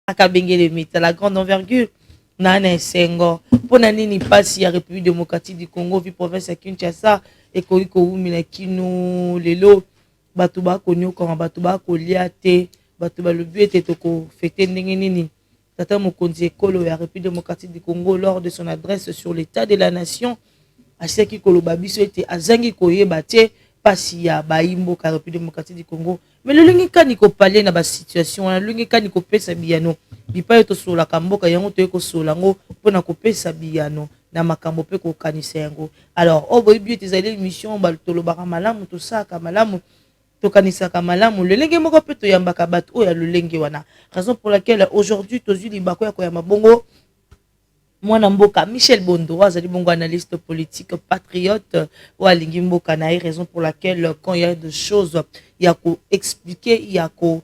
akabengele mita la grande envergure nana sengo pona nini pasi ya République démocratique du Congo vi province ya Kinshasa ekoki kowumela kino lelo bato bakonyoka bato bakolia te bato balobi ete tokofete ndenge nini tata mokonzi ekolo ya République démocratique du Congo lors de son adresse sur l'état de la nation aseki koloba biso ete azangi koyeba te pasi ya baimbo ka République démocratique du Congo mais le lingi kani ko parler na ba situation na lingi kani ko pesa biyano bipa to sola kamboka yango to ko sola ngo pona ko pesa biyano na makambo pe ko kanisa yango alors o boy bi ezali émission ba to lobaka malamu to saka malamu to kanisa ka malamu le lingi moko pe to yambaka bato o ya le lingi wana raison pour laquelle aujourd'hui to zuli bako ya ko ya mabongo Mwana mboka Michel Bondo azali bongo analyste politique patriote ou alingi mboka na raison pour laquelle quand il y a des choses il y a ko expliquer il y a ko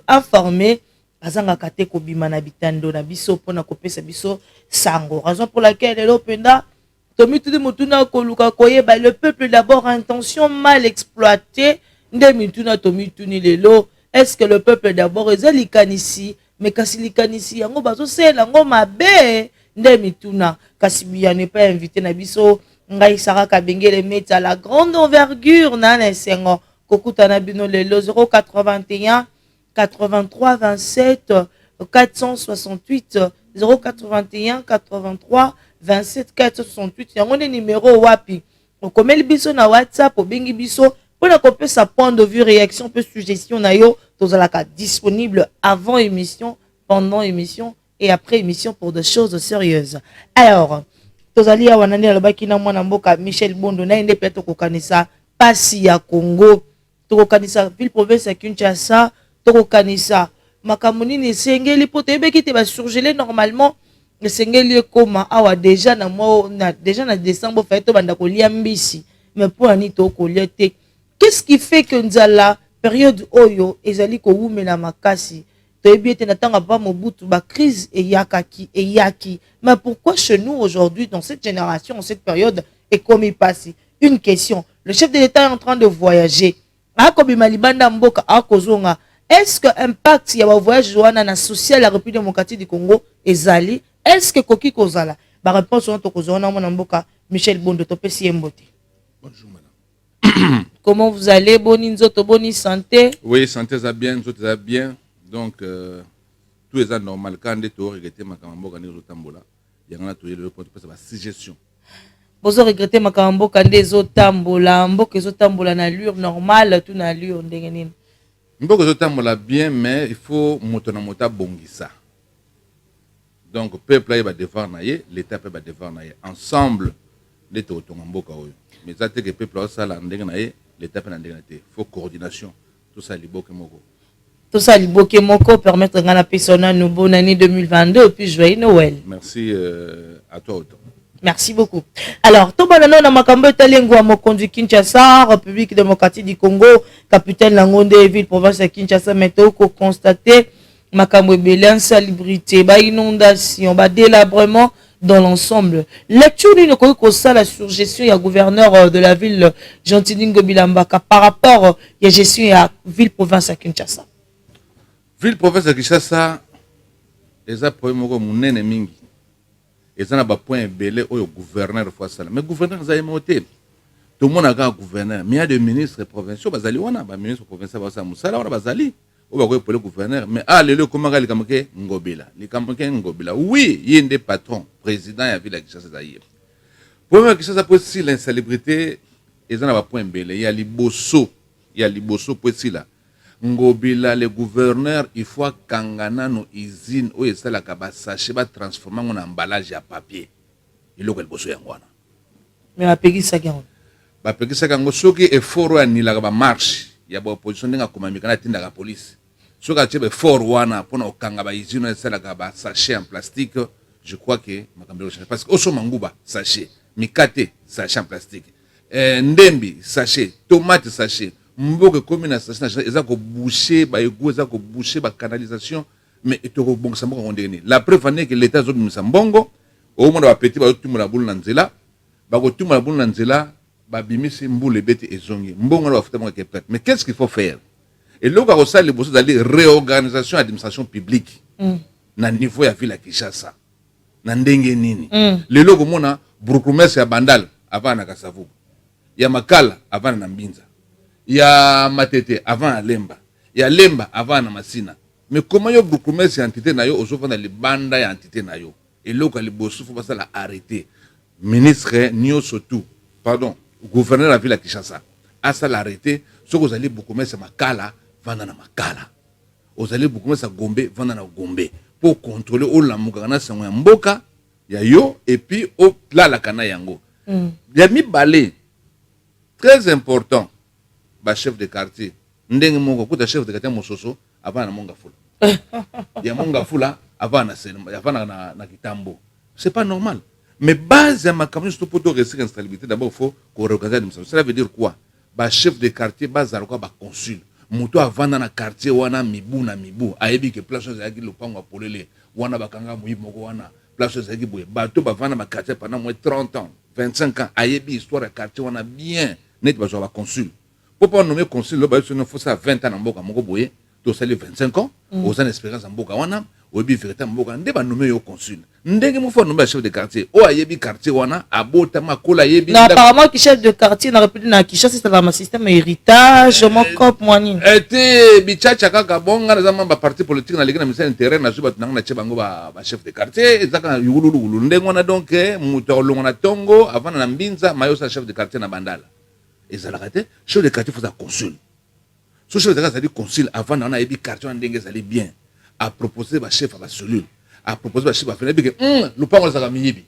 informer azanga kate ko bima na bitando na biso pona ko pesa biso sango raison pour laquelle l'openda tomi tout mutuna ko luka koyeba le peuple d'abord intention mal exploitée ndemi tuna tomi tuni lelo est-ce que le peuple d'abord ezali kanisi mais kasi likanisi yango bazo sela ngo mabe ndemi tuna kasi biya n'est pas invité na biso ngai Sarah Kabengele meta la grande envergure na sengo kokuta na bino lelo 081 83 27 468 081 83 27 468 yango ne numéro wapi okomeli biso na WhatsApp obengi biso pona kopesa point de vue réaction peu suggestion na yo tozalaka disponible avant émission pendant émission et après émission pour des choses sérieuses. Alors, tozali ya wanani alobaki na mwana mboka Michel Bondo na inde pe tokokanisa pasi ya Congo, tokokanisa ville province ya Kinshasa, tokokanisa makambo nini sengeli po tebeki te ba surgeler normalement sengeli koma awa déjà na décembre fait to banda kolia mbisi mais pour ani to kolia te. Qu'est-ce qui fait que nzala période oyo ezali ko wumela makasi ba crise et yaki. Mais pourquoi chez nous aujourd'hui, dans cette génération, en cette période, et comme il passe? Une question. Le chef de l'État est en train de voyager. Est-ce que l'impact y a un voyage na social la République démocratique du Congo ezali? Est-ce que Koki Kozala? Ba réponse on to kozona mona mboka Michel Bondo to pesi mbote. Bonjour madame. Comment vous allez? Boni nzoto boni santé? Oui, santé ça bien, nzoto ça bien. Donc, tout est normal. Quand on est regretté, ma camambo, quand on est tambola, il y a un atelier de point de suggestion. Vous regrettez ma camambo quand on est tambola, mboka zo tambola na allure normale, tout na allure ndengenine. Mboka zo tambola bien, mais il faut motona mota bongisa. Donc, le peuple là va devoir naïe, l'État peut va devoir naïe. Ensemble, l'État autonome mboka oyo. Mais ça c'est que le peuple là ça la ndengenaïe, l'État peut ndengenaïe. Il faut coordination. Tout ça liboke moko. Tout ça, Liboke Moko, permettre à la personne nous bonne année 2022 et puis joyeux Noël. Merci à toi autant. Merci beaucoup. Alors, tout le monde a makambo talengwa mokonzi Kinshasa, République démocratique du Congo, capitaine Langonde ville province de Kinshasa, météo ko constater makambo belé insalubrité, ba inondation, ba délabrement dans l'ensemble. Lecture d'une ça la surgestion et gouverneur de la ville Gentilini Bilambaka par rapport à la gestion à ville province de Kinshasa. Ville province de Kinshasa, les a problème au munene mingi. Ils ont un point belé au gouverneur fois ça. Mais gouverneur ils ont monté. Tout le monde a un gouverneur. Mais il y a des ministres provinciaux, bazali wana, ba ministre provincial ba sa musala wana bazali. Ou ba ko pour le gouverneur. Mais ah lelo comment ga likamke ngobila. Likamke ngobila. Oui, il y a des patrons, président ya ville de Kinshasa zaïe. Pour Kinshasa pour si l'insalubrité, ils ont un point belé. Il y a liboso pour si là. Ngobila le gouverneur il faut kangana no usine o esala ka ba sachet ba transformer en emballage à papier iloko liboso yangwana mais apekisa kango soki effort ani la ba marche ya ba opposition ndinga komamika na tinda ka police soki achebe effort wana pona okanga ba usine esala ka ba sachet en plastique je crois que makambelo parce que oso manguba sachet mikate sachet en plastique ndembi sachet tomate sachet mboke commune assassinat eza ko boucher ba ego eza ko boucher ba canalisation mais etoko bongo samboko ondeni la preuve est que l'état zo bimisa mbongo au monde ba petit ba tumula bulu na nzela ba ko tumula bulu na nzela ba bimisi mbule beti ezongi mbongo na bafuta mo ke perte mais qu'est-ce qu'il faut faire Et là, on a les réorganisation de l'administration publique. Na niveau ya ville ya Kinshasa. Na ndenge nini. Lelo komona burgomestre ya Bandal avant na Kasavu. Ya Makala avant na Mbinza. Ya Matete avant na Lemba. Ya Lemba avant na Masina. Mais comment yo burgomestre ya entité na yo ozofana li banda ya entité na yo. Et là ko li bosu faut pas la arrêter. Ministre Nio Sotou, pardon, gouverneur de la ville de Kinshasa, a ça l'arrêté, ce que vous allez beaucoup mettre Makala, vendre na Makala. Vous allez beaucoup mettre Gombe, vendre na Gombe. Pour contrôler au la Mugana, c'est un mboka, ya yo, et puis au là la kana yango. Il y a mis balai, très important, bah chef de quartier. Ndenge mongo, kuta chef de quartier Mososo, avant na monga fula. Il y a monga fula, avant na Kitambo. C'est pas normal. Mais base à ma campagne, surtout pour rester en stabilité, d'abord, il faut qu'on regarde l'administration. Cela veut dire quoi? Bah, chef de quartier, base à quoi? Bah, consul. Mouto avant dans le quartier, wana mibu na mibu. Ayebi que place de l'agile, le pango à polele. Wana bakanga mouyi moko wana. Place de l'agile, bouye. Bateau, bah, vana ma quartier pendant moins 30 ans, 25 ans. Ayebi histoire de quartier, wana bien. Net, bah, je consul. Pour pas nommer consul, là, bah, il faut ça 20 ans en boka, moko bouye. Tu as 25 ans, aux ans d'expérience en boka wana. Obi véritablement mboka ndeba nommé au consul ndenge mo fo nommé chef de quartier o ayebi quartier wana abota makola yebi non apparemment que chef de quartier na répété na Kinshasa c'est un système héritage mon cop moani était bichacha kaka bonga na zama ba parti politique na ligina ministère intérieur na zuba tunanga na chebango ba chef de quartier ezaka yululu ndenge wana donc muto longo na tongo avant na Mbinza mayosa chef de quartier na Bandala ezalaka te chef de quartier faut ça consul so chef de quartier ça dit consul avant na ayebi quartier ndenge ça bien à proposer ma chef à la cellule, à proposer ma chef à faire le pan aux Aramibi,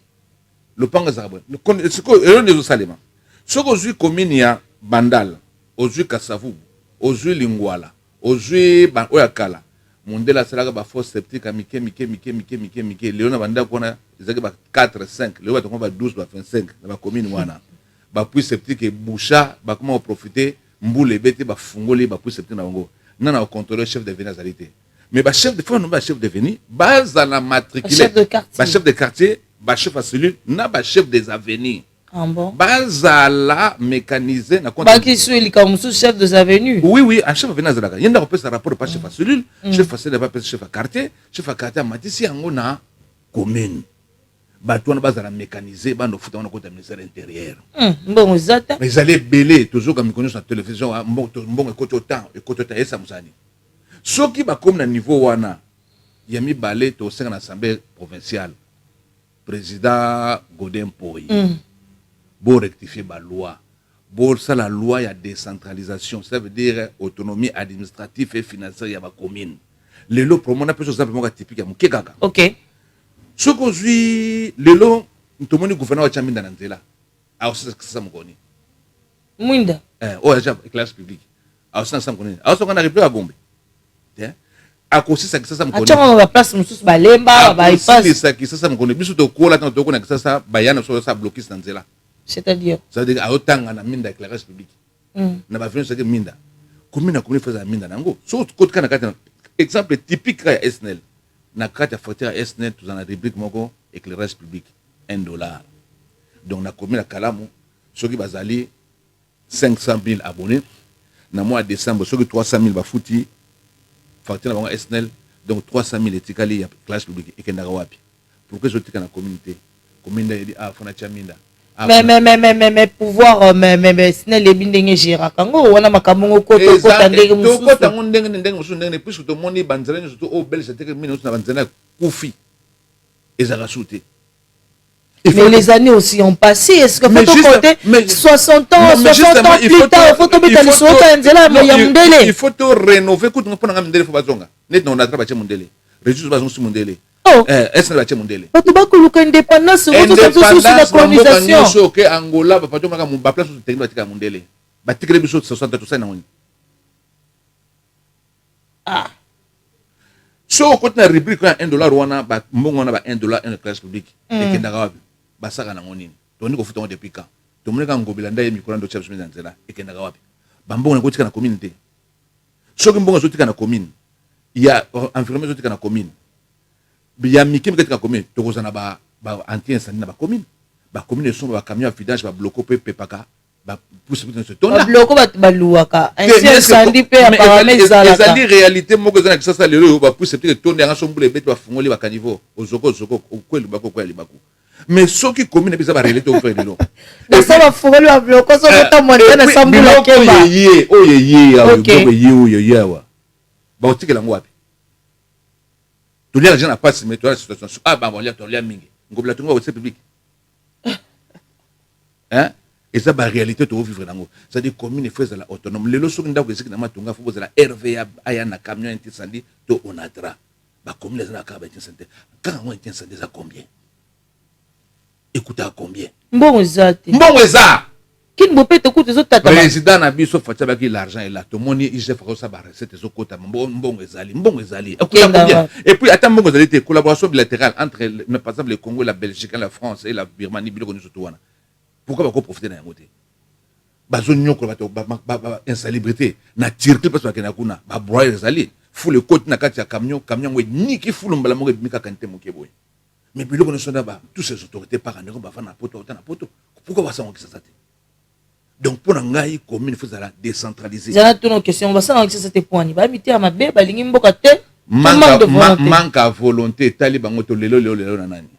le pan aux Arabes. Ce que nous salima. Ce que je commune ya Bandal, aux yeux Kassavou, aux yeux Lingwala, aux yeux Oyakala. Mondela sera ba force sceptique à Mike. Léona Banda kona ezaki ba 4 5, Léona toko ba 12 ba 25 na ba commune wana. Ba puis sceptique et boucha ba comment profiter mboule bete ba fungoli ba puis sceptique na ngo. Nana au contrôleur chef de vénazalité. Mais le chef de fois, nous chef de venir, base à la matriculée, chef de quartier, chef à cellule, n'a chef des avenirs. Ah bon? Base à la mécanisée, n'a pas qui suis comme chef des avenues. Oui, un chef de venir il y a un rapport pas chef à cellule, chef à cellule, pas chef à quartier, chef à quartier, Matissi, en a commune. Bateau base à la mécanisée, bah nous foutons en côté ministère intérieur. Bon, exact. Mais ils allaient belé, toujours comme ils connaissent la télévision, bon, écoute autant, et ça m'a dit. Ce qui va comme le niveau wana, il y a mis balai au sein de l'Assemblée provinciale. Président Godin Poy. Pour rectifier la loi. Pour ça, la loi, il y a décentralisation. Ça veut dire autonomie administrative et financière, il y a ma commune. Les lots, pour moi, on a plus simplement typique à Mukegaka. Ok. Ce que je suis, les lots, nous avons le gouverneur de Chaminda Nantela. Alors, c'est ça, Mukoni. Mwinda. Oh, il y a une classe publique. Alors, c'est ça, Mukoni. Alors, on a réglé à Gombe. À cause de ça, ça me connaît. À la place, nous sommes balemba, bypass. C'est ça, me connaît. Biso to kola tant to connaît ça, bayana sur ça bloqué dans là. C'est-à-dire. Ça veut dire à autant na minda éclairage public. Na ba venu ça que minda. Combien na combien faisait minda nango. So côté kana kata exemple typique à SNEL. Na carte facture SNEL tout dans la rubrique moko éclairage public $1. Donc na combien na kalamu ceux qui bazali 500 000 abonnés. Na mois de décembre ceux qui 300 000 ba fouti facture na SNEL. Donc 300 000 etikali ya classe publique et kendaka wapi. Pourquoi je tika na communauté dit ah fona chaminda. Mais pouvoir mais SNEL les bindenge gérera kango wana makambo ko to ko tandenge mususu. To ko tango ndenge mususu ndenge puisque to moni banzela surtout au bel c'était que mine na banzela kufi. Ezaka souté. Mais les années aussi ont passé. Est-ce que faut compter 60 ans, 60 ans plus tard, il faut tomber dans les soins de il faut te rénover. Écoute, on prend un modèle pour bazonga. Net on a travaillé modèle. Résus bazon sur modèle. Oh, est-ce que la modèle? Pas tout bas que l'indépendance, c'est la colonisation. Ok, Angola, pas tout ma ba place sur technique batika modèle. Batika biso 60 tout ça na woni. Ah. So quand na rubrique $1 wana ba mbongo na ba $1 en classe publique. Et kendaka wapi? Basaka na ngonini toni ko futa depuis quand to moneka ngobila ndaye mikolo ndo chapsu nzela ekendaka wapi bambongo na kotika na communauté soki mbongo zotika na commune ya environnement zotika na commune ya mikim ketika commune to kozana ba anti incendie na ba commune so ba camion à vidange ba bloco pe pepaka possibilité se tonda bloko bat baluaka ainsi incendie pe apparemment ezalaka ezali réalité moko ezana kisasa lelo ba possibilité tonda nga sombule bete ba fungoli ba caniveau ozoko okweli bako kweli bako mais soki commune bisa ba réalité au frère lelo na ça va fungoli ba bloko so kota monte na sambula kemba oye awa ba otikela ngo wapi tolia gens na passe mais toi la situation ba volia tolia mingi ngobla tungo au public hein. Et ça, la réalité, tu vas vivre dans le. C'est-à-dire, commune est la autonome. Les lois sont dans le secteur de la faut la RVA, un camion incendie, tu on a tra. Bah, commune les gens qui incendie. Quand on est incendie, ça combien? Écoutez, à combien? Bon, ça. Qui ne peut pas écouter les autres tata. Président Nabiso Fataba qui l'argent est là. Tout le monde, il fait ça, recette, les autres, bon, ezali. Et puis, attends, bon, ezali, collaboration bilatérale entre, par exemple, le Congo, la Belgique, la France et la Birmanie, pourquoi va profiter d'un côté? Bazonio ko ba insalubrité na tirki parce que na kuna ba broyer zali fou le côté na kati ya camion we ni ki fou mbala mo mika kante mo keboy mais puis le connaissons là tous ces autorités par en ba fa na poto pourquoi va ça on qui ça donc pour ngai commune faut ça décentraliser zana tout nos questions va ça on qui ça te point ba miti ma be ba lingi mboka te manque à volonté talibango to lelo na nani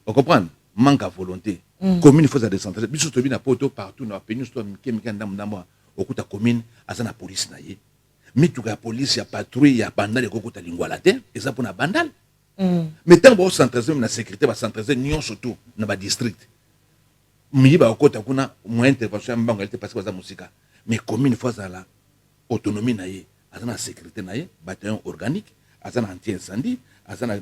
on comprend manque à volonté. Commune, il faut se décentrer. Biso tobi na poto partout na penis to mika ndambo okuta commune asa na police na ye. Mais tu la police ya patrouille ya bandal ko kuta lingwa la terre et ça pour na bandal. Mais tant bo centraliser na sécurité ba centraliser nion surtout na ba district. Mi ba okota kuna mo intervention mbango elle parce que za musika. Mais commune faut ça la autonomie na ye, asa na sécurité na ye, bataillon organique, asa na anti-incendie, asa na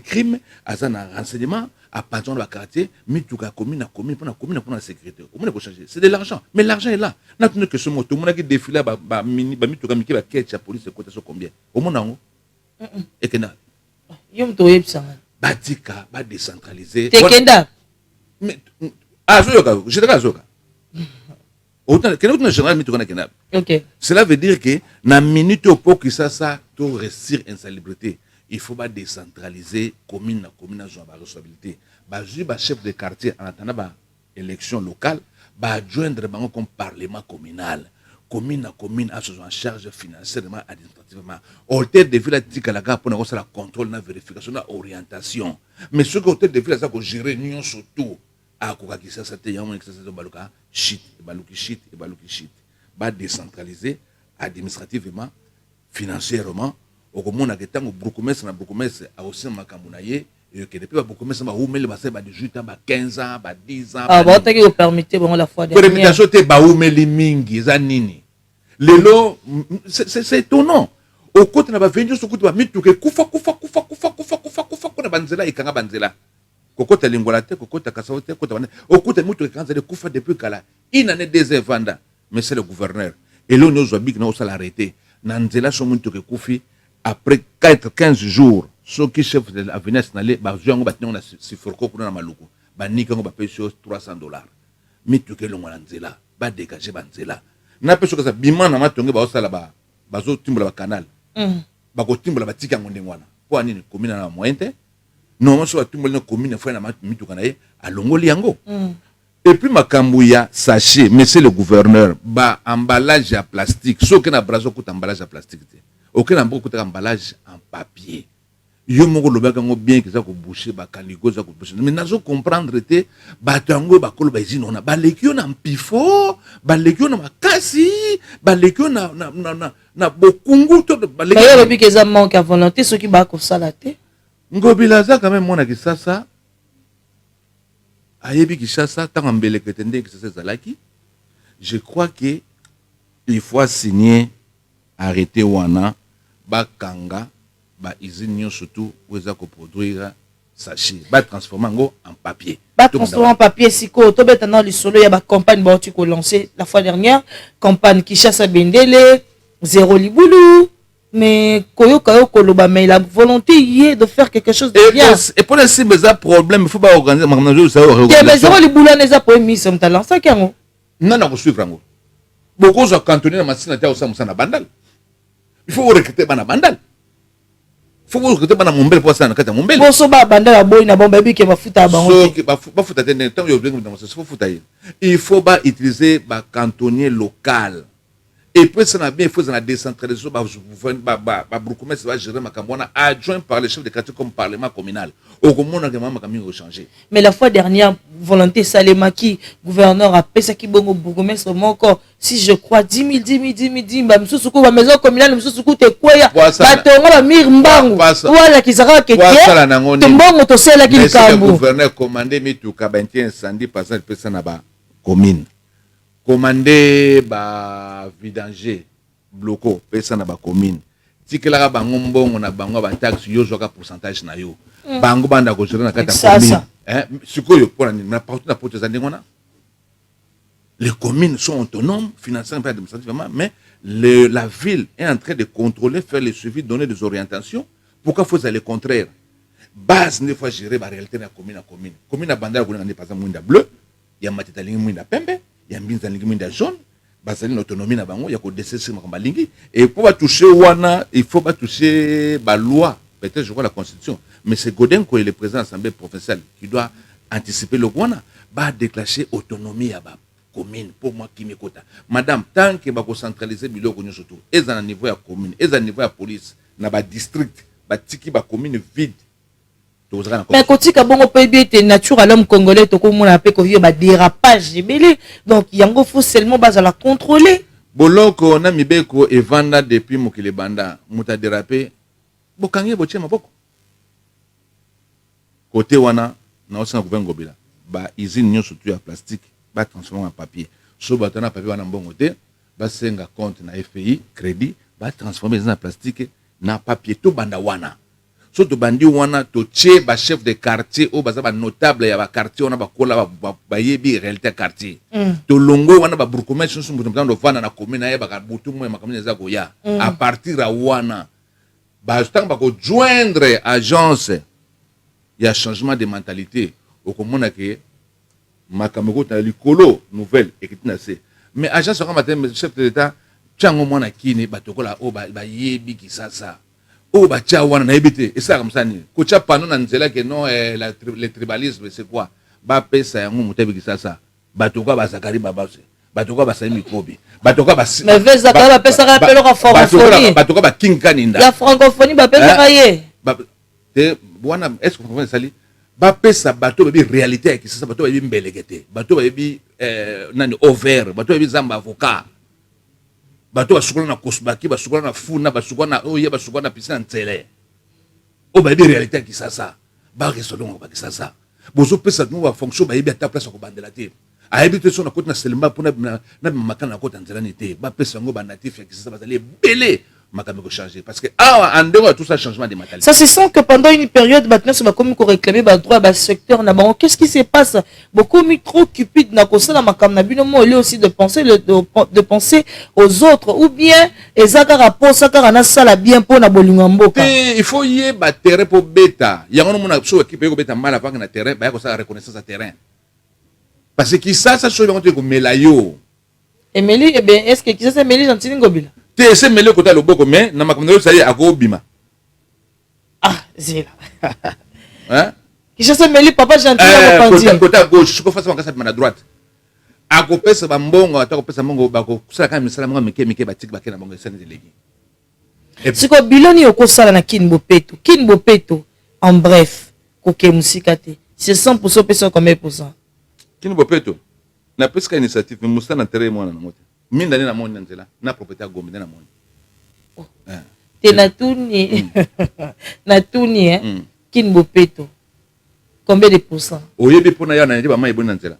crime, asa na renseignement à partir de la quartier, mais tout la commune pour la sécurité. Au moins, changer. C'est de l'argent. Mais l'argent est là. N'a que ce mot. Tout le monde qui défile, mini, tout comme qui va quête la police, côté sur combien. Au moins, non. Et que na. Yom to yebsa. Batika, ba décentraliser. Tekenda. Mais azoka, je dirais azoka. Autant que nous général mais tu connais kena. OK. Cela veut dire que na minute au pot que ça to restir insalubrité. Il faut pas décentraliser commune à responsabilité. Ba chef de quartier en attendant ba élection locale, ba joindre bango comme parlement communal. Commune à commune a en charge financièrement administrativement. Hôtel de ville tika la pour avoir la contrôle na vérification na orientation. Mais ce que hôtel de ville ça ko gérer union surtout a ko ka ça te yamo que ça baluka shit et baluki. Ba décentraliser administrativement, financièrement. Au commun à Getango, Brukumès, na Brukumès, a aussi un Makamounaye, et que depuis Brukumès, ma oumel, ba 18 ans, 15 ans, 10 ans. Ah, bon, t'as que vous permettez, bon, la fois dernière. Permutation, te ba oumeli mingi, zanini. Lelo, c'est étonnant. Au côté, na ba vendu, au côté, ba mitu, que kufa, kuna banzela, et kanga banzela. Kokota lingolate, kokota kasaote, au côté, mutu, quand elle kufa depuis kala. Une année, 2 ans, vanda. Mais c'est le gouverneur. Et là, nous avons dit que nous allons l'arrêter. Nanzela, son mutu, que kufi. Après 15 jours, ceux qui chef de la Vénès n'allaient pas jouer en bâtiment na sifurko pour na maluku. Ba nika on va payer sur $300. Mais tu que l'on va nzela, ba dégager banzela. Na peso que ça bima na matonge ba osala ba bazo timbola ba canal. Ba ko timbola ba tika ngonde ngwana. Pour nini commune na moyente? Non, moi so timbola na commune fa na mitu kana ye alongoli yango. Et puis makambuya sachet, monsieur le gouverneur, ba emballage à plastique, so que na brazo coûte emballage à plastique. Aucun emballage emballage en papier. Yo moko lobaka ngo bien que ça ko boucher ba kaligo ça ko boucher. Mais nazo comprendre te ba tango ba kolo ba izino na ba lekio na mpifo, ba lekio na makasi, ba lekio na bokungu to ba lekio. Ba yo que ça manque à volonté ceux qui ba ko sala te. Ngobila za quand même mona ki sasa. Ayebi ki sasa tant mbele que tende que ça zalaki. Je crois que il faut signer arrêter wana ba kanga ba usine surtout où ils ko produire sachet ba transformer en papier en papier siko to beta na lisolo ya ba campagne ba tu ko lancer la fois dernière campagne qui chasse bendele zéro libulu mais koyoka koloba mais la volonté y est de faire quelque chose de bien et pour les besoin problème il faut pas organiser ça zéro libulu na za pour mise en talent ça kango non ko suivre ngo beaucoup de cantonner na machine ta osa musana bandal. Il faut recruter bana bandal. faut que tu bana mombele pour ça na kata mombele boso ba banda la boy na bon baby ke bafuta bango so que ba futa tene tant yo bien dans ça faut futa il faut pas utiliser ba cantonnier local et puis ça na bien il faut ça na décentraliser ba broukoumet va gérer makambona adjoint par le chef de quartier comme parlement communal au commun na kama makambi ko changer. Mais la fois dernière volonté Salemaki gouverneur a pesa ki bongo bourgmestre moko si je crois 10 000 ba msusu ko ba maison communale msusu ko te kwaya ba tongo ba mir mbangu wala kisaka ke te mbongo to sela ki likambu le gouverneur commandé mituka ba incendie par exemple pesa na ba commune commandé ba vidanger bloco pesa na ba commune tikelaka bango mbongo na bango ba taxe yo zoka pourcentage na yo bango banda ko jona kata commune sikoyo pona ni na partout na pote za ndengona les communes sont autonomes financièrement pas administrativement mais la ville est en train de contrôler faire le suivi donner des orientations pourquoi faut aller contraire base ne fois gérer la réalité na commune banda ko na par exemple mwinda bleu ya matita lingi mwinda pembe ya mbinza lingi mwinda jaune basali l'autonomie na bango ya ko décesser makamba lingi et pour pas toucher wana il faut pas toucher ba loi peut-être je crois la constitution mais c'est Godenko et le président de l'Assemblée provinciale qui doit anticiper le wana ba déclencher autonomie à ba commune pour moi qui m'écoute madame tant que ba ko centraliser biloko nyo surtout et à niveau ya commune et à niveau ya police na ba district ba tiki ba commune vide. Mais quand ka bongo pe bien te nature à l'homme congolais to ko mona pe ko yo ba dérapage belé donc yango faut seulement base à la contrôler boloko na mibeko e vanda depuis mokile banda muta déraper bokangi boche maboko côté wana na osana gouvernement gobila ba usine nyo surtout ya plastique ba transformer en papier so ba tana papier wana mbongo te ba senga compte na FPI crédit ba transformer en plastique na papier to banda wana so to bandi wana to tche ba chef de quartier o baza ba notable ya ba quartier wana ba kola ba yebi réalité quartier to longo wana ba broukoumet so mbuto mtando fana na commune ya ba butu mo makamine za ko ya à partir à wana ba stang ba ko joindre agence ya changement de mentalité au komona ke makamego ta likolo nouvelle ekitina se mais agence comme matin chef de l'état tchango mwana kini batokola o ba yebi kisasa o ba tia wana na ebité et ça comme ça ni ko tia pano na nzela que non le tribalisme c'est quoi ba pesa yango mutabi kisasa batokola ba zakari babase batokola ba sami mikobi batokola ba mais veza ka ba pesa ka pelo ka francophonie batokola ba kinkaninda la francophonie ba pesa ka ye te wana est-ce que vous sali ba pesa bato ba bi réalité qui ça bato ba bi mbelekete bato ba bi nani over bato ba bi zamba avocat bato ba sukula na kosbaki ba sukula na funa ba sukula na oye ba sukula na piscine ntele o ba bi réalité qui ça ba resodon ba qui ça bozo pesa no ba fonction ba bi ata place ko bandela te a habité sur na côté na selma pour na makana na côté ntela ni te ba pesa ngo ba natif qui ça ba les belé makameko changer parce que en dehors tout ça changement de mentalité ça se sent que pendant une période maintenant ça va comme qu'on réclamer ba droit ba secteur na bango qu'est-ce qui se passe beaucoup mis trop cupide na kosala makam na bino mo aussi de penser aux autres ou bien ezaka rapport ça car na sala bien pour na bolinga mboka il faut y ba terrain pour beta yango mona so équipe ko beta mal avant na terrain ba ko ça reconnaissance à terrain parce que ça chose bango ko melayo Emily eh bien est-ce que qui ça Emily gentili ngobila te se mele kota loboko mais na makambo yo sali akobima zela hein qui ça Emily papa gentil na kopanzi kota gauche ko face makasa na droite akopesa ba mbongo atakopesa mbongo bako kusala kama misala mbongo mike batiki bakena mbongo esani delegi siko biloni okosala na Kinbo Peto en bref koke musika te c'est 100% pesa combien %? Kinbo Peto na peska initiative mais musana terrain mwana na moto minda na moni nzela na propriétaire gombe na moni te na tuni Kinbo Peto combien de pourcents oyebi pona ya na ndiba mai bona nzela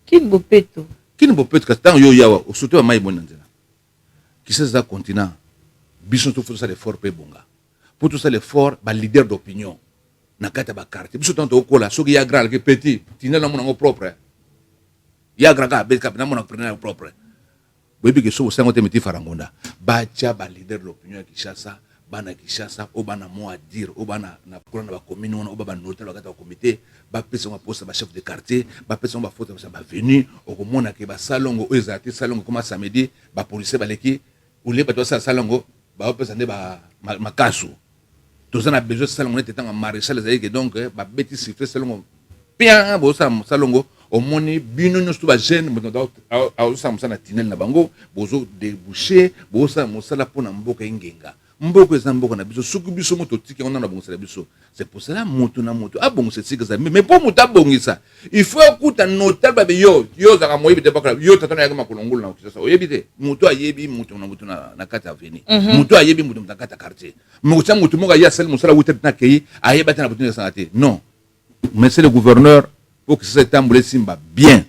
Kinbo Peto quand yo yawa surtout mai bona nzela qui c'est ça continent biso to faut ça l'effort pe bonga pour tout ça l'effort ba leader d'opinion na kata ba quartier biso tanto okola soki ya grand que petit tinela mon propre ya graga be cap na mona preneur propre boyebi ke so sango te meti farangonda ba tia ba leader l'opinion ya Kinshasa bana Kinshasa o bana mo à dire o bana na kula na ba commune on o ba noter la kata ba comité ba pesa ba poste ba chef de quartier ba pesa ba faute ba venu o komona ke ba salongo o ezati salongo comme samedi ba policier ba leki ou les ba to salongo baopesa nde makasu toza na besoin sala monete tanga maréchal ezali ke donc babeti siffle salongo bien bosala mosalongo omoni bino nyonso to bajeune moto aosala mosala na tinel na bango bozo débouché bosala mosala mpona mboka engenga mboka eza mboka na biso soki biso moto otiki yango nano abongisela biso c'est pour cela moto na moto abongisa esika ezali mais mpo moto abongisa il faut okuta notable babe yo ozaka moyebi te bakola yo tata na yaka makolongola na okisasa oyebi te moto ayebi moto na moto na kati ya veni moto ayebi moto na kati ya quartier mais otya moto moko aye asali mosala wuta na kei ayeba te na boto esanga te non monsieur le gouverneur pour que ça etambole simba bien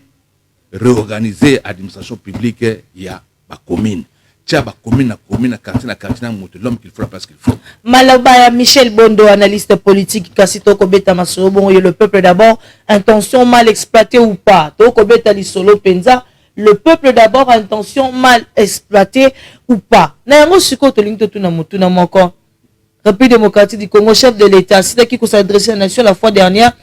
réorganiser administration publique ya bacommune commune na quartier na moto l'homme qu'il faut la place qu'il faut. Malabaya Michel Bondo, analyste politique, Kassito Kobeta Masobo, le peuple d'abord, intention mal exploitée ou pas. Tokobeta Lisolo Penza, le peuple d'abord, intention mal exploitée ou pas. Nayango Suko Tolinto Tunamutuna Moko, République démocratique du Congo, chef de l'État, c'est qui s'est adressé à la nation la fois dernière,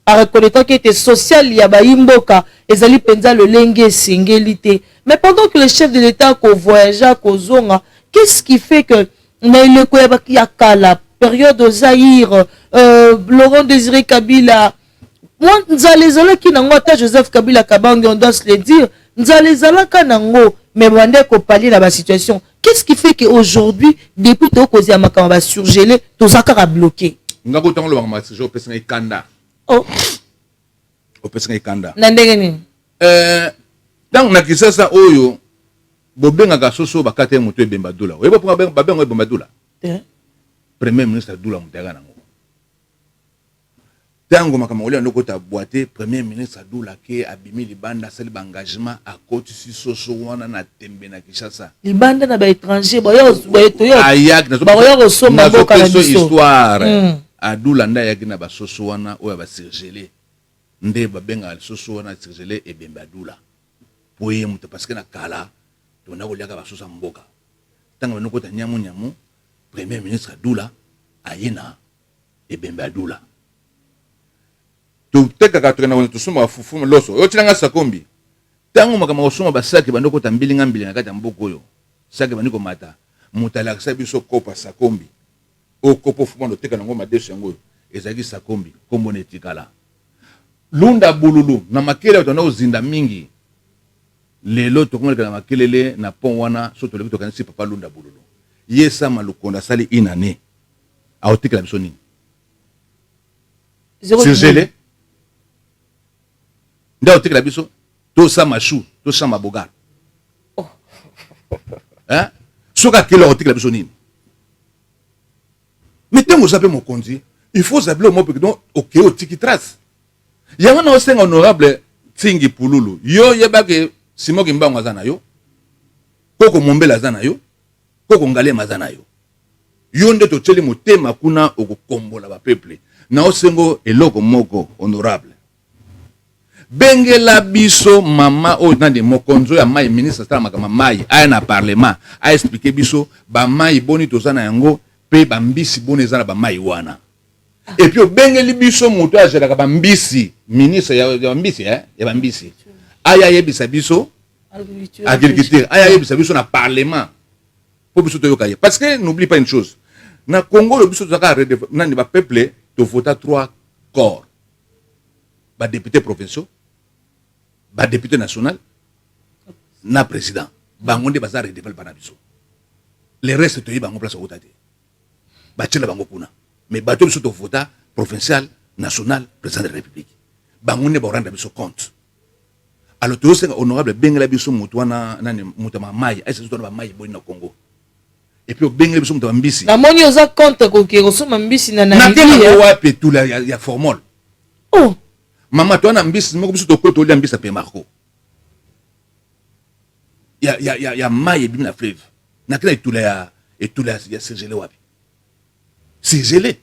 en reconnaissant qu'il était social, il y a Baimboka, et Zali Penza le Lengue Singélité. Mais pendant que le chef de l'État voyageait à Kozonga, qu'est-ce qui fait que la période au Zaïre, Laurent Désiré Kabila, moi, Nzalezala qui n'a pas Joseph Kabila Kabangi, on doit se le dire, Nzalezala Kanango, mais on a parlé de la situation. Qu'est-ce qui fait qu'aujourd'hui, depuis que Kozia Makamba va surgeler, tout ça a bloqué? Nga ko tango lo ba je au pesa kanda. Oh. Au pesa kanda. Nandengeni. Donc na kisasa oyo bobenga soso bakate moto ebemba dola. Oyeba pour babenga ebemba dola. Premier ministre dola mutega nango. Tango makama oli ndoko ta boîte premier ministre dola ke abimi libanda sali ba engagement à côté si soso wana na tembe na Kinshasa. Libanda na ba étranger boyo toyo. Ayak na boyo somba boka na histoire. Adula nda yaki na ba soso wana oya ba surgelé. Nde babenga soso wana surgelé ebemba dola. Poye mutu parce que na kala to na koliaka basosa mboka tanga banoko ta nyamu premier ministre Adula ayena ebembe Adula to teka ka tokena to soma fufu loso yo tilanga sakombi tango makama osoma basaki banoko ta mbilinga na kati ya mboko oyo saki baniko mata mutala kasa biso kopa sakombi o kopo fumo ndo teka nango madeso yango ezaki sakombi kombo netikala lunda bululu na makele to na ozinda mingi lelo tokongeleka na makelele na pont wana so toleki tokanisi papa lunda bululu yesa malukonda sali inane aotikela biso nini surgelé nde aotikela biso to sa machu to sa mabogar hein soka kilo aotikela biso nini mais tango oza mpe mokonzi il faut zabela omo peke donc oke otiki trace yango na osenga honorable Tsingi Pululu yo yebake Simoki Mbango aza na yo Koko Mombela aza na yo Koko Ngalema aza na yo yo nde toteli motema kuna okokombola ba peuple na osengo eloko moko honorable bengela biso mama o nande mokonzo ya mai ministre tala makama mai aya na parlement a expliquer biso ba mai boni tozana yango pe ba mbisi boni ezana ba mai wana et puis bengeli biso moto ajelaka ba mbisi ministre ya mbisi ya ba mbisi aya yebisa biso agriculture aya yebisa biso na parlement po biso toyoka ye parce que n'oublie pas une chose na Congo le biso tozaka nani ba peuple to vota 3 corps ba député provinciaux ba député national na président bango nde baza redéveloppe na biso le reste to yiba ngo place okota te ba tshela bango kuna mais bato biso to vota provincial national président de la république bango nde ba rendre biso compte. Alors tu sais honorable bengela biso mutu wana nani mutama mai aise to na mai boni na Congo et puis bengela biso mutama mbisi na moni oza compte ko ke osoma mbisi na na ya wapi tula ya formol oh mama to na mbisi moko biso to ko to lia mbisi pe marco ya mai bimi na fleuve na kila tula ya surgelé wapi surgelé.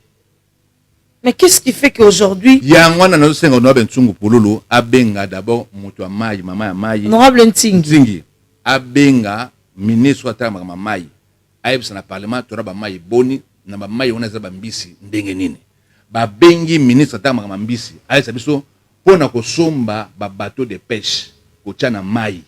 Mais qu'est-ce qui fait qu'aujourd'hui Yangwana na senga honorable Tsungu Pululu abenga d'abord mutu mai mama ya mai honorable Ntingi abenga ministre wa tama mama mai aibisa na parlement to ba mai boni na ba mai ona za ba mbisi ndenge nini ba bengi ministre tama mama mbisi aisa biso pona ko somba ba bateau de pêche ko tchana mai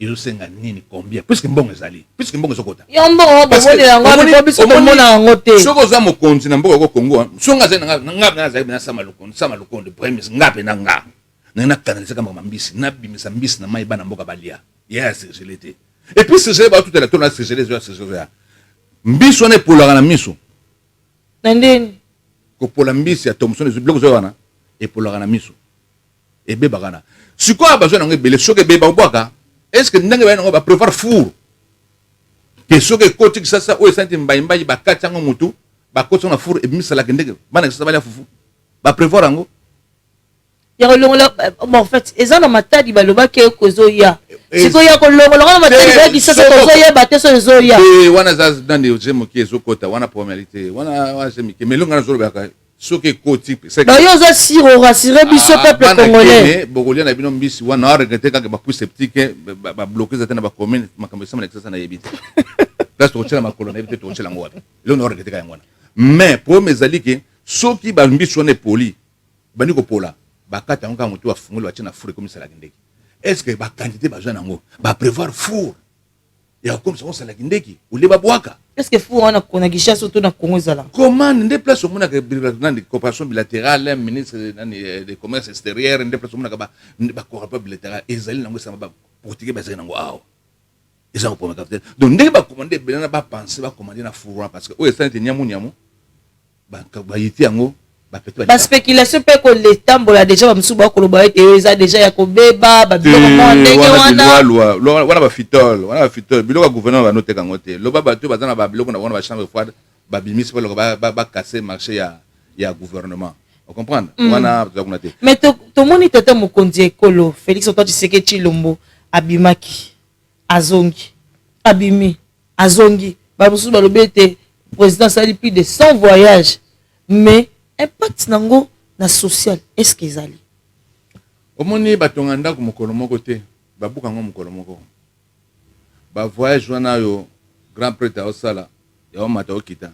ils senga nini combien puisque mbongo ezali puisque mbongo ezokota yombo bomoni yango biso bomona yango te soko za mokonzi na mboka ko Congo songa za ngapi na za na sama lukondo premise ngapi na nga na kanaliser kama mambisi na bimisa mbisi na mai bana mboka balia yes je l'étais et puis c'est ba tout à la tourna c'est les mbisi on est pour la miso nandeni ko pour la mbisi ya Thomson les blocs zo wana et pour la miso et beba kana sikoa bazo na ngebele soke beba bwaka est-ce que ndenge bana ba prévoir four que soke koti sasa o senti mbaimbai bakati ngo mutu bakoti na four et misala ndenge bana sasa bala fufu ba prévoir ngo ya longola en fait eza na matadi baloba ke kozo ya siko ya ko longola matadi ba ki sasa kozo ya bateso ezo ya wana za ndande ojemo ki ezokota wana formalité wana wajemi ke melonga na zolo baka soke koti c'est ba yo za siro rassurer biso peuple congolais bogolia na bino mbisi wana regretter ka ba plus sceptique ba bloquer zatana ba commune makambo sama na sasa na yebiti place to chela makolo na yebiti to chela ngwa lo no regretter ka ngwana mais pour mes alike soki ba mbisi wana poli bani ko pola bakata ngo mutu afungula wachina fure komisa la kindeki est-ce que ba quantité ba jana ngo ba prévoir four ya comme ça on sala kindeki ou les babwaka est-ce que four on a konakisha surtout na Congo zala comment ndé place au mona que de coopération bilatérale ministre de commerce extérieur ndé place au mona ba coopération bilatérale ezali nango sama ba portugais ba zana ngo awo ezango pour capitaine donc ndé ba commander belana ba penser ba commander na four parce que o esante nyamu ba yiti yango ba spéculation pe ko l'état mbola déjà ba msuba ko loba ete eza déjà ya ko beba ba biloko mo ndenge wana ba fitol biloko gouverneur ba noter kango te loba ba to bazana ba biloko na wana ba chambre froide ba bimisi pe ba casser marché ya gouvernement on comprendre wana za kuna te mais to moni tete mokonzi ekolo Félix Antoine Tshisekedi Tshilombo abimaki azongi abimi azongi ba msuba lobete président sali plus de 100 voyages mais impact nango na social est-ce que ezali omoni batonga ndako mokolo moko te babuka ngo mokolo moko ba voyage wana yo grand prêtre osala ya o mata okita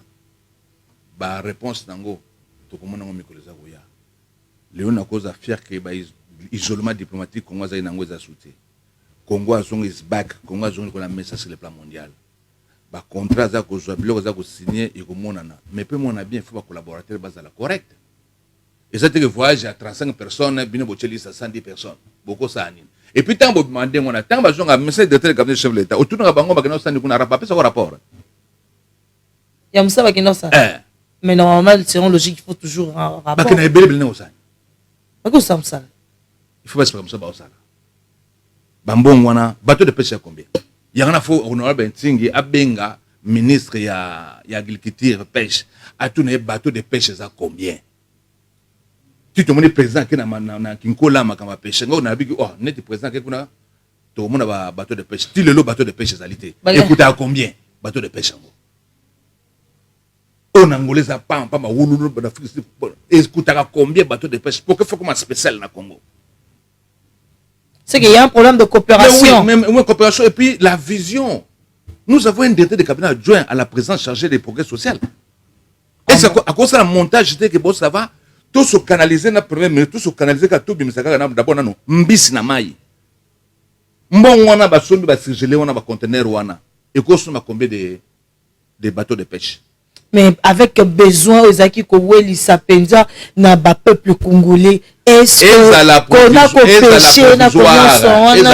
ba réponse nango to komona ngo mikolo za koya leo na cause fier que ba isolement diplomatique Congo za nango za soutien Congo azonga is back Congo azonga ko la message sur le plan mondial ba contrat za ko zo biloko za ko signer et ko monana mais peu mona bien faut ba collaborateur bazala correct et ça te que voyage à 35 personnes bino bocheli 110 personnes beaucoup ça anine et puis tant bo demander mona tant ba zonga message de tel cabinet chef de l'état autour na bango ba kana sandi kuna rapport ça rapport ya msaba kino ça mais normalement selon logique il faut toujours un rapport ba kana ebele bele ça ba ko ça il faut pas se comme ça ba ça ba mbongo wana bateau de pêche à combien yana fo honorable Ntingi abenga ministre ya agriculture pêche a tout les bateaux de pêche à combien tu te monnes président qui na kinkola makamba pêche ngo na bigi oh net président qui kuna to mona ba bateau de pêche ti le bateau de pêche alité écoute à combien bateau de pêche ngo on angolesa pa ma wulu na Afrique écoute à combien bateau de pêche pour que faut comme spécial na Congo. C'est qu'il y a un problème de coopération. Mais oui, coopération et puis la vision. Nous avons un directeur de cabinet adjoint à la présidence chargée des progrès sociaux. Et c'est à cause de la montage que bon ça va tout se canaliser na premier tout se canaliser ka tout bimisaka na d'abord nano mbisi na mai. Mbon wana ba sombi ba surgelé wana ba conteneur wana. Et qu'on a combien de bateaux de pêche. Mais avec besoin aux acquis que Weli Sapenza na ba peuple congolais est-ce que qu'on a pêché na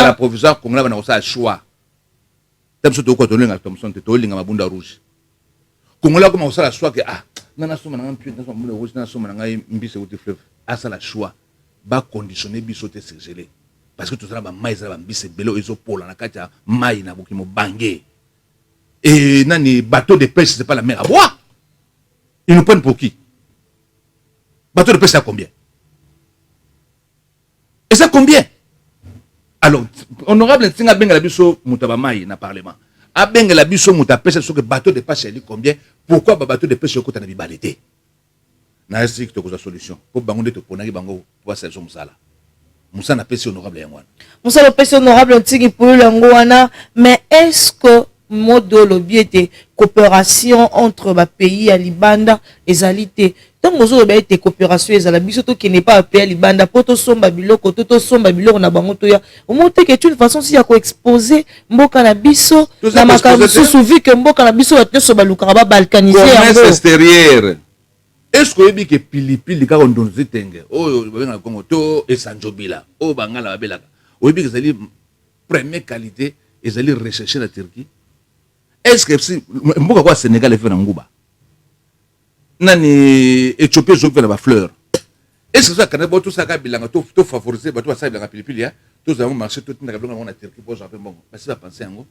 la provisoire congolais na ça choix tam so to ko to lenga Thomson to linga mabunda rouge congolais comme ça la choix que ah nana soma na mpi na mabunda rouge na soma na mbise au fleuve asa la choix ba conditionner biso te surgelé parce que tout ça ba mais ba mbise belo ezo pola na kata mai na bukimo bangé et nani bateau de pêche c'est pas la mer à boire. Ils nous prennent pour qui? Bateau de pêche à combien? Et ça combien? Alors, honorable Ntinga benga la biso mutabamai na parlement. A benga la biso mutapêche sur que bateau de pêche est combien? Pourquoi bateau de pêche est na bibalité? Na esi que tu solution. Pour bangonde te ponaki bango pour ça son musala. Musana pêche honorable yangwana. Musala pêche honorable Ntingi pour l'angwana, mais est-ce que modo lobby était coopération entre ba pays à libanda ezalité tant mozo ba était coopération ezala biso to qui n'est pas pays à libanda poto somba biloko to somba biloko na bango to ya au moins que une façon si ya ko exposer mboka na biso na makambo susu que mboka na biso ya so ba luka ba balkaniser commerce extérieur. Est-ce que vous que pilipili ka ondonzi tenge oyo babenga Congo to esanjobila o bangala babelaka oyebi que c'est première qualité ezali rechercher la Turquie. Est-ce que si mboka kwa Sénégal fait na nguba nani Éthiopie zo fait na ba fleur. Est-ce que ça kana bo tout ça ka bilanga to favoriser ba to ça bilanga pilipili ya to za marché to tinga bilanga na Turquie pour japon bon parce que penser yango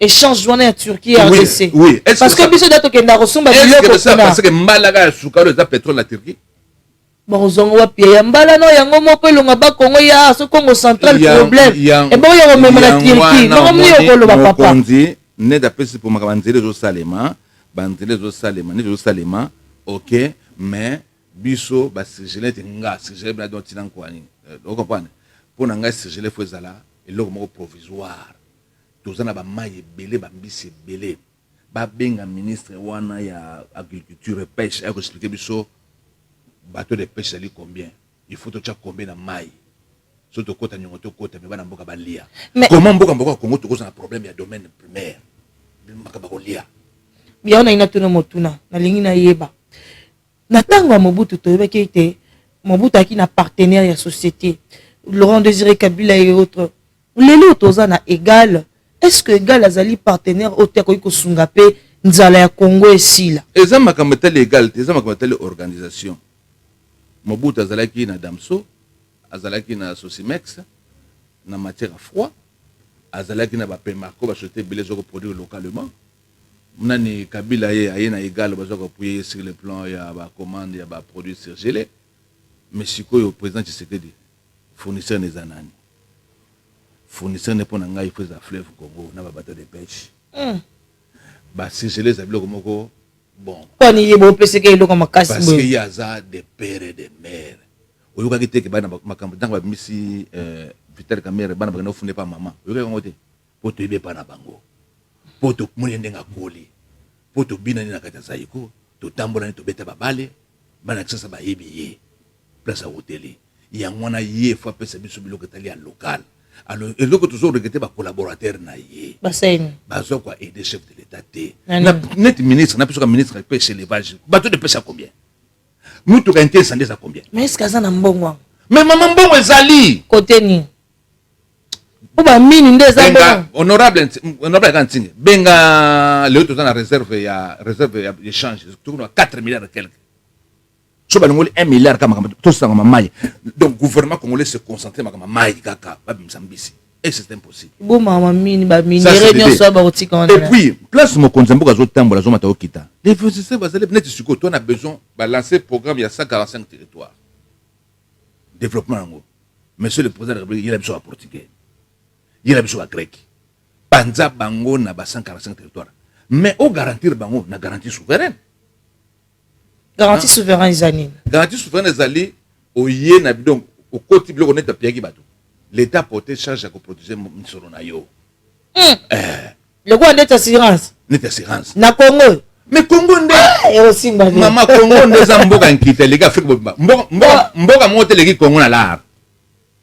échange journée à Turquie et RDC. Oui, parce que biso dato kenda resomba biloko ça parce que mbalaga sukalo za pétrole la Turquie. Bon zongo wa pia mbala no yango moko elonga ba Congo ya so Congo central problème. Et bon ya même la Turquie. Non mi okolo ba papa. Kondi ne d'après pour makabanzele zo salema, banzele zo salema, ne zo salema. OK, mais biso ba sigilé tinga, sigilé bla don tinan kwani. Vous comprenez? Pour nanga sigilé faut zala eloko moko provisoire. Tozana ba maye belé ba mbisi belé ba benga ministre wana ya agriculture et pêche a expliquer biso bateau de pêche ali combien il faut to combien na maille surtout kota nyongo to kota me bana mboka balia comment mboka Congo to koza na problème ya domaine primaire mboka bakolia bien na ina tuna motuna na lingi na yeba na tango Mobutu to yeba kete Mobutu aki na partenaire ya société Laurent Désiré Kabila et autres lelo toza na égal. Est-ce que égal azali partenaire au teko iko sungape nzala ya Congo esila eza makamata légal eza makamata organisation Mobutu azalaki na Damso azalaki na Sosimex na matière à froid azalaki na ba Pemarco ba société belé zo produire localement nani Kabila ye ayena égal ba zo appuyer sur le plan ya ba commande ya ba produits surgelés mais sikoyo président Tshisekedi fournisseur des anani fournisseur n'est pas nanga il faut za fleuve Congo na ba bateau de pêche ba surgelés za biloko moko bon pas ni yebo pese ke iloko makasi parce que y a ça des pères et des mères oyoka kiteke bana makambo tanga ba misi Vital Kamerhe bana ba no funde pa mama oyoka ngote poto ibe pa na bango poto moni ndenga koli poto bina ni na kata saiko to tambola ni to beta babale bana kisa ba yebi ye place hôtel ya mwana ye fa pesa biso biloko tali ya local. Alors, et donc toujours regretter ba collaborateur na yé. Bassin. Bazo quoi aider chef de l'État té. Net ministre, na plus ministre pêche élevage. Bateau de pêche à combien? Nous tout gagne sans à combien? Mais est-ce que ça n'a mbongo? Mais maman mbongo ezali. Côté ni. Ou ba mine ndé za mbongo. Honorable Kantinga. Benga le tout dans la réserve ya échange. Tout 4 milliards quelque. So ba ngoli 1 milliard kama tout ça comme maille. Donc gouvernement congolais se concentrer kama maille kaka ba Mzambisi. Et c'est impossible. Bon maman mine ba minéré nyonso ba otika. Et puis place mo konzamboka zo tambola zo mata okita. Les investisseurs bazali net suko to on a besoin ba lancer programme il y a 145 territoires. Développement ngo. Monsieur le président de la République, il a besoin à portugais. Il a besoin à grec. Panza bango na ba 145 territoires. Mais au garantir bango na garantie souveraine. Garantie souveraine Zanine. Garantie souveraine Zali au yé na donc au côté bloc on est à pied bateau. L'État porte charge à protéger Msoro na yo. Le quoi net assurance? Net assurance. Na Congo. Mais Congo ndé. Et aussi mbani. Maman Congo ndé za mboka nkita les gars Afrique mboka mote les Congo na la.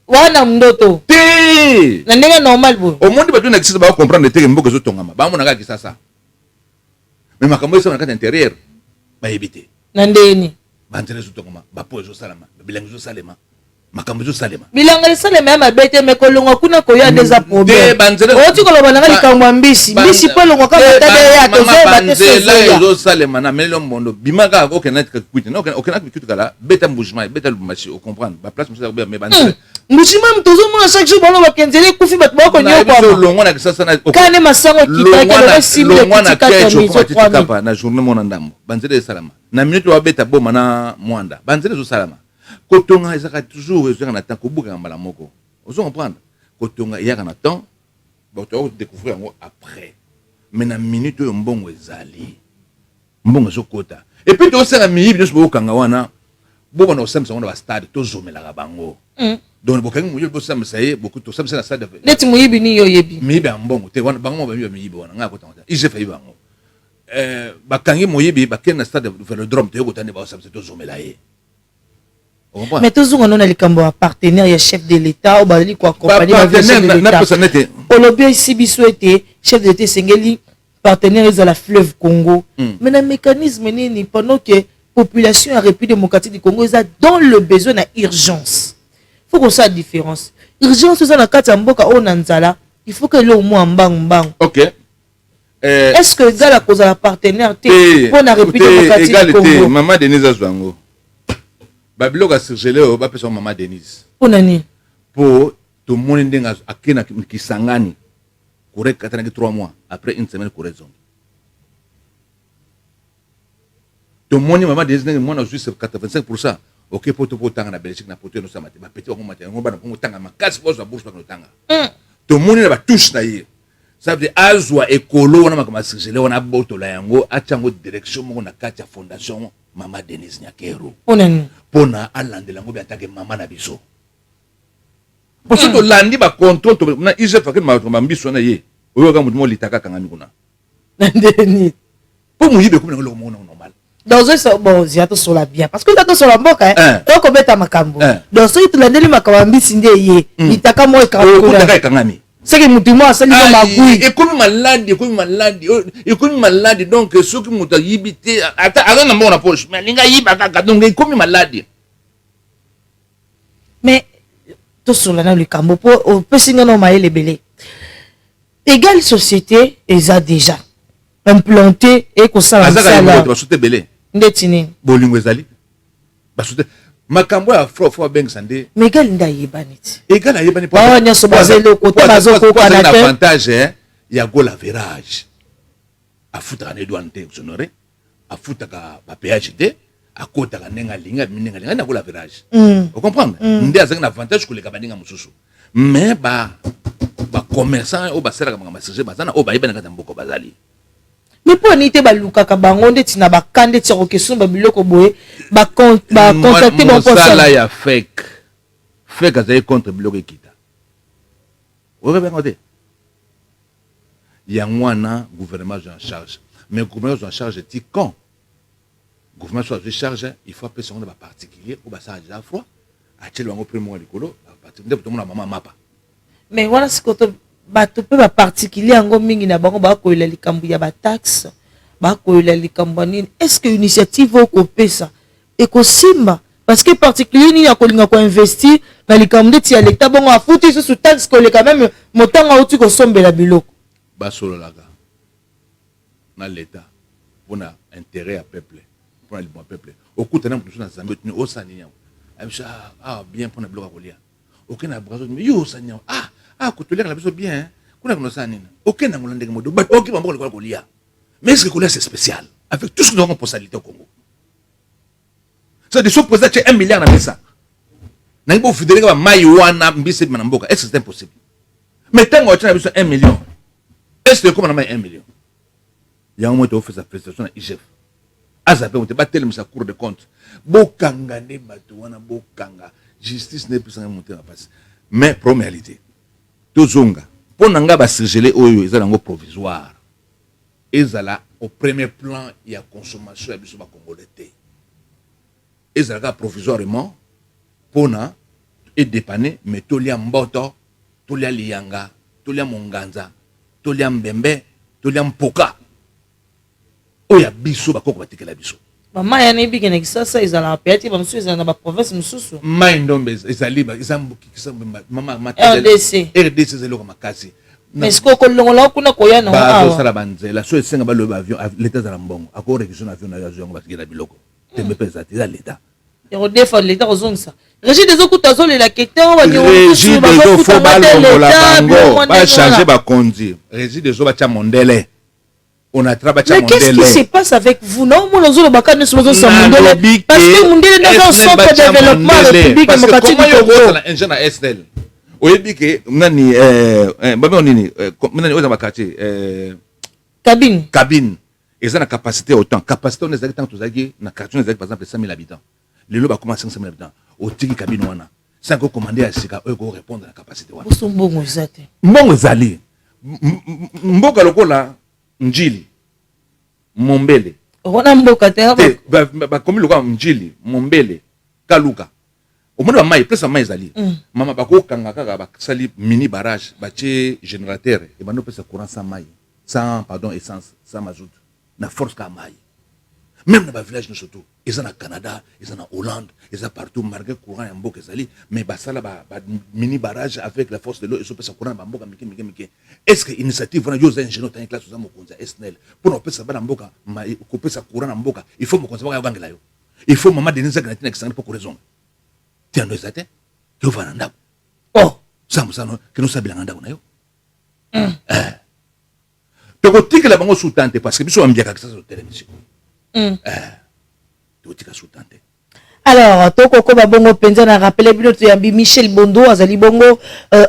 Wana mndoto. Té. Na ndenge normal bo. Au monde bateau na kisa ba comprendre té mboka zo tongama. Ba mona ka kisasa. Mais makambo ça na kata intérieur. Ba éviter. Nandeni bantere zo tongoma ba po zo salama bilangi zo salema makambo zo salema bilanga salema ya mabete me kolonga kuna koya ndeza problème oti koloba nanga likambo mbisi mbisi po longa kaka tade ya to zo bate so zo salema na melo mondo bimaka okena kwiti na okena kwiti kala beta mouvement beta lumachi o comprendre ba place monsieur me bantere mushima mtozo mona chaque jour balo bakenzele kufi bat bako nyo kwa longo na kisasa na kane masango kitaka le simple kitaka mizo kwa na journée mona ndambo bantere salama na minute wa beta boma na mwanda banzele zo salama kotonga ezaka toujours ezaka na temps kobuka mbala moko ozo comprendre kotonga yaka na temps ba to découvrir ngo après mais na minute yo mbongo ezali mbongo zo kota et puis to sala miyibi nso bokanga wana boba na osamsa wana ba stade to zomela ka bango donc bokangi moyibi bosala saye beaucoup to ça ça de neti moyibi ni yo yebi miyibi ambongo te wana bango ba miyibi wana nga ko tanga ije fa yibango bakangi moyibi bakena stade de Vélodrome te yokotande ba osabse to zomela ye. Mais toujours on a les cambo partenaire ya chef de l'état ou bali ko accompagner ba chef de l'état. Olobi ici bisouete chef de l'état sengeli partenaire de la fleuve Congo. Mais le mécanisme ni pendant que population en République démocratique du Congo est dans le besoin na urgence. Faut qu'on soit la différence. Urgence ça na kati mboka o nanzala, il faut que le moins mbang. OK. Est-ce que ça la cause la partenaire pour la République démocratique du Congo? Maman Denise Azwango. Babilo ga surgelé o ba pesa maman Denise. Pour nani? Pour tout le monde ndenga akena kisangani. Kure katana 3 mois après une semaine kure zone. Tout le monde maman Denise ndenga mona juste 85%. OK pour tout tanga na Belgique na poto no samate ba petit ko mate ngo ba na tanga makasi bozo bourse ba no tanga. Tout le monde ba touche na ye. Ça veut dire azwa ekolo wana makama surgelé wana boto la yango achango direction mo na kati ya fondation Maman Denise Nyakero. Pona alandela ngo biatake mama na biso. Pour ce que landi ba contrôle to na ise fa ke ma mbiso na ye. Oyo ga mutumo litaka kangami kuna. Ndeni. Pour mu yibe ko na lo mo normal. Dans ce bon ziato sur la bien parce que tato sur la mboka to ko beta makambo. Dans ce tu landeli makambo mbisi nde ye. Litaka mo e kangami. C'est que mutumo asali ko magui. Et comme malade donc ceux qui muta yibité ata na mo na poche mais linga yiba kaka donc comme malade. Mais tout sur la le cambo pour pesinga no maele belé. Égale société eza déjà implanté et ko sala sala ba soute belé. Ndetini. Bolingo ezali. Ba soute makambo ya fro beng sande. Mais égale nda yebaniti. Égale yebani pour. Ba nya so bazelo ko ta bazo ko kana te. Avantage ya gola virage. Afuta ne douane honoré. Afuta ka ba PhD. Akota ka nenga linga na gola virage. Vous comprenez? Ndé azanga avantage ko le kabaninga mususu. Mais ba commerçant o ba sera ka masirje bazana o ba yebana ka tamboko bazali. Mais pour nité baluka ka bango ndeti na bakande tiro question ba biloko boye ba contacter bon pour ça là ya fake azay contre biloko ekita. Obe ba ngote. Ya ngwana gouvernement en charge. Mais gouvernement en charge ti quand gouvernement soit en charge, il faut appeler son ba particulier ou ba ça déjà fois a telo ngo primo likolo ba particulier to mona mama mapa. Mais voilà ce que bato pe ba particulier ngo mingi na bango ba ko ila likambu ya ba taxe ba ko ila likambu nini. Est-ce que initiative ko pesa et ko simba parce que particulier ni ya ko linga ko investir na likambu de ti ya l'état bongo afuti sous taxe ko le quand même motanga outi ko sombela biloko ba solo laga na l'état pour na intérêt à peuple pour le bon peuple okuta na mutu na zambe tu o sanya bien pour na biloko ko lia okena brazo yo sanya kutoleka la biso bien kuna kuna sana nini okenda ngolande modo but oki bambo ko kolia mais est-ce que kolia c'est spécial avec tout ce que nous avons possibilité au Congo ça de so poser 1 milliard na pesa na ibo fidèle ka mai wana mbise manamboka est-ce que c'est impossible mais tango tena biso 1 million est-ce que comme na mai 1 million ya mo to faire sa prestation na IGF azape on te battre le cour de compte bokanga ne bato wana bokanga justice ne peut monter en place mais probabilité tozonga pour nanga ba surgelé oyo ezala ngo provisoire ezala au premier plan il y a consommation ya biso ba congolais té ezala provisoirement pona et dépanner mais tolia mboto tolia lianga tolia monganza tolia mbembe tolia mpoka oya biso ba koko batikela biso mama ya nebi kene kisasa ezala apeti ba mususu ezala na ba province mususu mai ndombe ezali ba ezambuki kisamba mama RDC zelo kama kasi mais ce ko longola kuna koya na ba sala banzela so esenga ba lo avion l'état za mbongo akore kiso avion na avion batikela biloko tembe pesa za l'état et défendre l'état ozongisa régie des okuta zo le la question ba régie des eaux faut ba longola bango ba changer ba conduire régie des eaux ba cha mondele. On a travaillé. Mais qu'est-ce qui se passe avec vous? Non, moi, nous avons parce que Mundele est un centre de développement république démocratique du Congo. Ingénieur SNL. Oyebi ke nani babe nini nani oza makati cabine ezana capacité autant capacité on ezaki tant tozaki na quartier ezaki par exemple 100 000 habitants. Le lo ba commencer 500 000 habitants. Au tiki cabine wana sans commander à sika eux répondre à la capacité wana boso mbongo ezate mbongo ezali mboka lokola njili mombele wana mboka te bakomi lokola njili mombele kaluka omoni bamai place bamai ezali mama bakokanga kaka basali mini barrage batie générateur ebandi opesa courant sans mai sans pardon essence sans mazout na force ka mai même dans le village, surtout, ils sont au Canada, ils sont en Hollande, ils sont partout, malgré le courant, mais ça là, mini barrage avec la force de l'eau, ils sont passés au courant, est-ce que l'initiative, vous avez un ingénieur dans une classe, vous avez SNL, pour nous passer à Mboka, couper sa courant en Mboka, il faut me conserver à Wangelayo. Il faut maman de nous agrandir avec pour raison. Tiens, nous sommes que vous allez en oh, ça nous sommes que nous sommes bien en tu peux que la banque sous-tente parce que nous sommes bien avec ça sur le télévision. Alors, Toko Babongo Penza a rappelé Michel Bondo, Azali Bongo,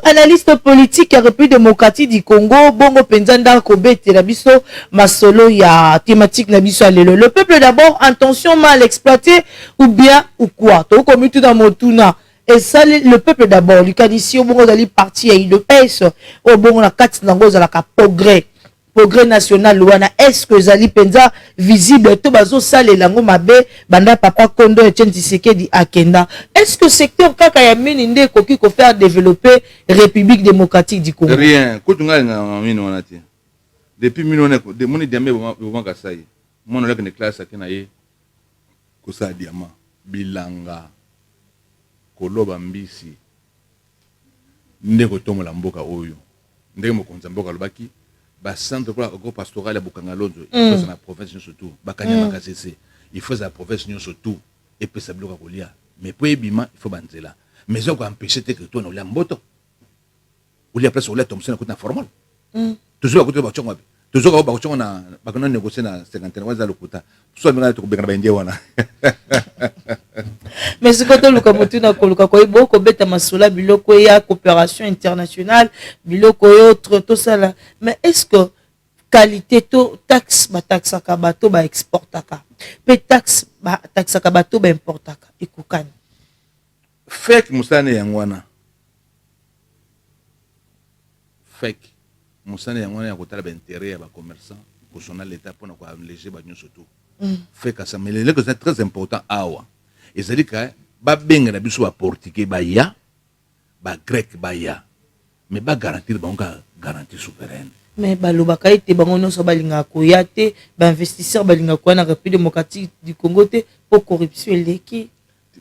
analyste politique à République démocratique du Congo, Bongo Penza Ndakobete, Nabiso, Masolo, il y a thématique Nabiso Alelo. Le peuple d'abord, intention mal exploitée ou bien ou quoi? Toko Mitu dans Motuna. Et ça, le peuple d'abord, Lucanici, au Bongo Zali parti à IDPS, au Bongo la 4 Nango Zalaka progrès national wana est-ce que Zali Penza visible to bazo sale lango mabe banda papa Kondo et Tshisekedi akenda est-ce que secteur kaka ya mini nde koki ko faire développer République démocratique du Congo rien kutunga nga mini wana ti depuis mini wana de moni diamé bon ka sai mon la ne classe akena ye ko sa diamant bilanga koloba mbisi ndeko tomo la mboka oyo ndeko mokonza mboka lobaki ba centre pour la pastoral à Bukangalonzo il faut la province surtout bakanya makasese il faut la province surtout et puis ça bloque kolia mais pour ebima il faut banzela mais on va empêcher que toi on la mboto ou la place on la Thompson na formal toujours à côté ba chongo toujours ba chongo na bakana négocier na 50 wa za lokuta so mina to kubengana bendie wana mais ce que le kamutu na koluka ko iboko beta masula biloko ya coopération internationale biloko autre tout ça là mais est-ce que qualité to taxe ba taxe ka bato ba exportaka pe taxe ba taxe ka bato ba importaka ikukani fake musane yangwana fake musane yangwana ya kotala ba intérêt ya ba commerçant pour son l'état pour na ko alléger ba nyonso tout fake ça mais les que c'est très important awa et c'est dit que ba benga na biso ba portugais ba ya ba grec ba ya mais ba garantir ba nga garantie souveraine mais balobaka ete bango nyonso balinga koya te ba investisseur balinga koya na République démocratique du Congo te pour corruption eleki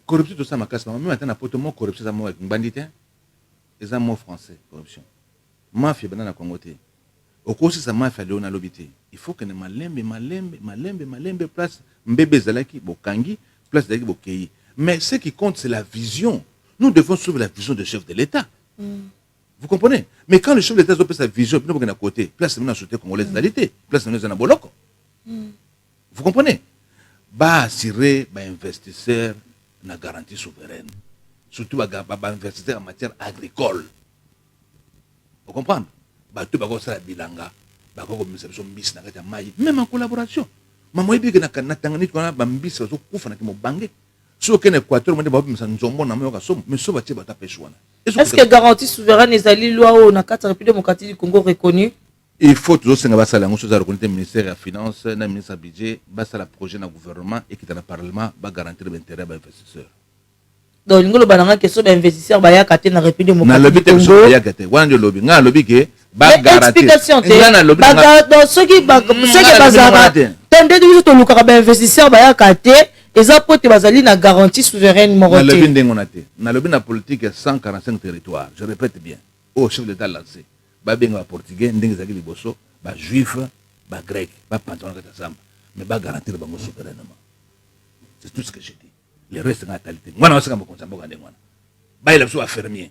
corruption tout ça makasi même maintenant poto mo corruption ça mo bandité les amours français corruption mafia bana na Congo te okosi sa mafia leona lobité il faut que ne malembe place mbebe zalaki bokangi place zalaki bokei mais ce qui compte c'est la vision nous devons suivre la vision du chef de l'État vous comprenez mais quand le chef de l'État a sa vision nous à côté place maintenant société congolaise d'alité place maintenant na boloko vous comprenez ba assurer ba investisseur na garantie souveraine surtout ba investisseur en matière agricole vous comprenez ba tout ba ko sala bilanga ba ko komisa biso mbisi na kati ya mai même en collaboration mama yebi ke na tangani ko na ba mbisi zo kufa na kimo bange so ke na Équateur mo de ba bimisa nzombo na moyo ka so mais so ba tie ba ta peshwana est-ce que garantie souveraine ezali loi au na kati République démocratique du Congo reconnue il faut toujours senga ba sala ngoso za reconnaître ministère ya finance na ministère budget ba sala projet na gouvernement et qui dans le parlement ba garantir l'intérêt ba investisseur donc ngolo bananga question ba investisseur ba ya kate na République démocratique du Congo na lobby te wana lobby nga lobby ke ba garantir explication te ba ceux qui bazara tende du to luka ba investisseur ba ya kate eza pote bazali na garantie souveraine morote na lobby ndengo na te na lobby na politique 145 territoires je répète bien au chef d'état lancé ba benga portugais ndenge zaki liboso ba juif ba grec ba pantalon kata samba mais ba garantir bango souverainement c'est tout ce que j'ai dit le reste na talité mwana wasaka mokonza mboka ndenge wana ba il a besoin fermier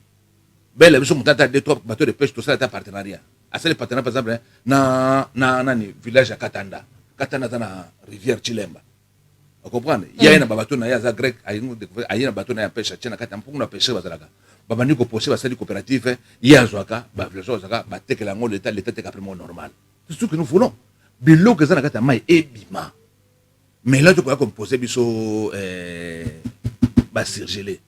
ba il a besoin mutata de trois bateaux de pêche tout ça ta partenariat à ce partenariat par exemple na ni village à Katanda na rivière Chilemba vous comprenez il y a un bateau na ya za grec ayi na bateau na ya pêche tena kata mpungu na pêche bazalaka babandi ko poser basali coopérative ya zwaka ba village zwaka ba tekela ngo l'état teka vraiment normal c'est ce que nous voulons biloko za na kata mai ebima mais là tu peux composer biso ba surgelé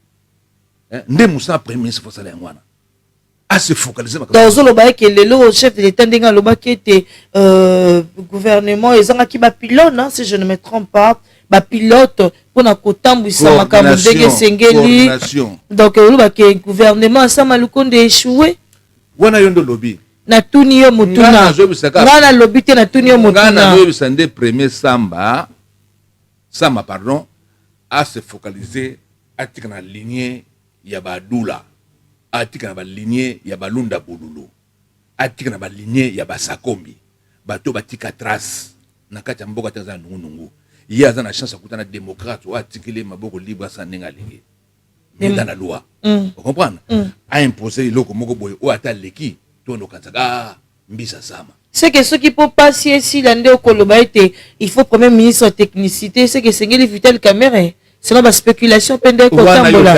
nde musa premier ministre faut sala ngwana à se focaliser dans le que le chef de l'état ndenga loba qui était gouvernement ezanga ki ba pilote si je ne me trompe pas ba pilote pour na kotambwisa makambo ndenge sengeli donc loba que gouvernement ça malukonde échoué wana yondo lobby na tuni yo mutuna ngana lobby te na tuni yo mutuna ngana yo bisande premier samba pardon à se focaliser atika na lignée ya badula atika na ba lignée ya balunda bululu atika na ba lignée ya basakombi bato batika trace na kati ya mboka tanza nungu ye aza na chance akutana démocrate ou atikile maboko libre sa nenga lingi dans la loi vous comprenez a imposer iloko moko boye ou ata leki to no kanzaka mbisa sama c'est que ce qui peut passer ici l'ande okoloba ete il faut premier ministre technicité c'est que sengeli Vital Kamerhe c'est la spéculation pende ko tambola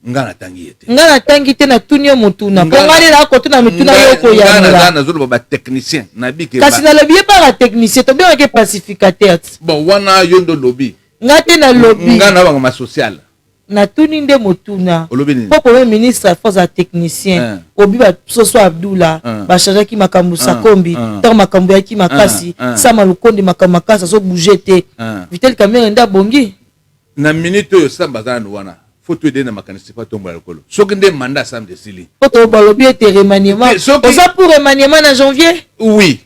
ngana tangi ete ngana tangi te na tunio mutuna po ngale la ko tuna mituna yoko ya ngana zolo ba technicien na bike ba kasi na lobby pas la technicien to bien que pacificateur bon wana yondo lobby ngate na lobby ngana ba ma social na tuni nde mutuna po premier ministre force a technicien obi ba soso Abdullah ba changer ki makambu sakombi to makambu ya ki makasi sama lukonde makambu makasa so bouger te Vital Kamerhe nda bongi na minute yo samba zana wana faut te donner ma canisse pas tomber alcool soki nde mandat sam de sili faut to balobi ete remaniement oza pour remaniement en janvier oui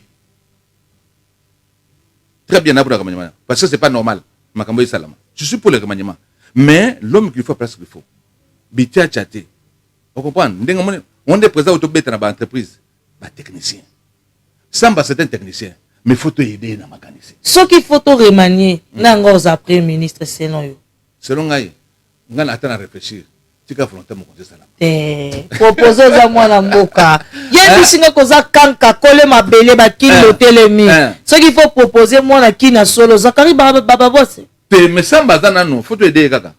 très bien pour le remaniement parce que c'est pas normal makambo salama je suis pour le remaniement mais l'homme qu'il faut presque il faut bitia chaté vous comprenez ndenga mone on est présent auto beta na ba entreprise ba technicien samba c'est un technicien mais faut te aider na ma canisse ce qu'il faut to remanier nango za premier ministre selon ngai ngana atana réfléchir tika volonté mo konza salama proposer za mwana mboka ye bisinga koza kanka kole mabele ba kilo telemi ce qu'il faut proposer mwana kina solo Zakari baba boss te mais samba za nanu faut te aider kaka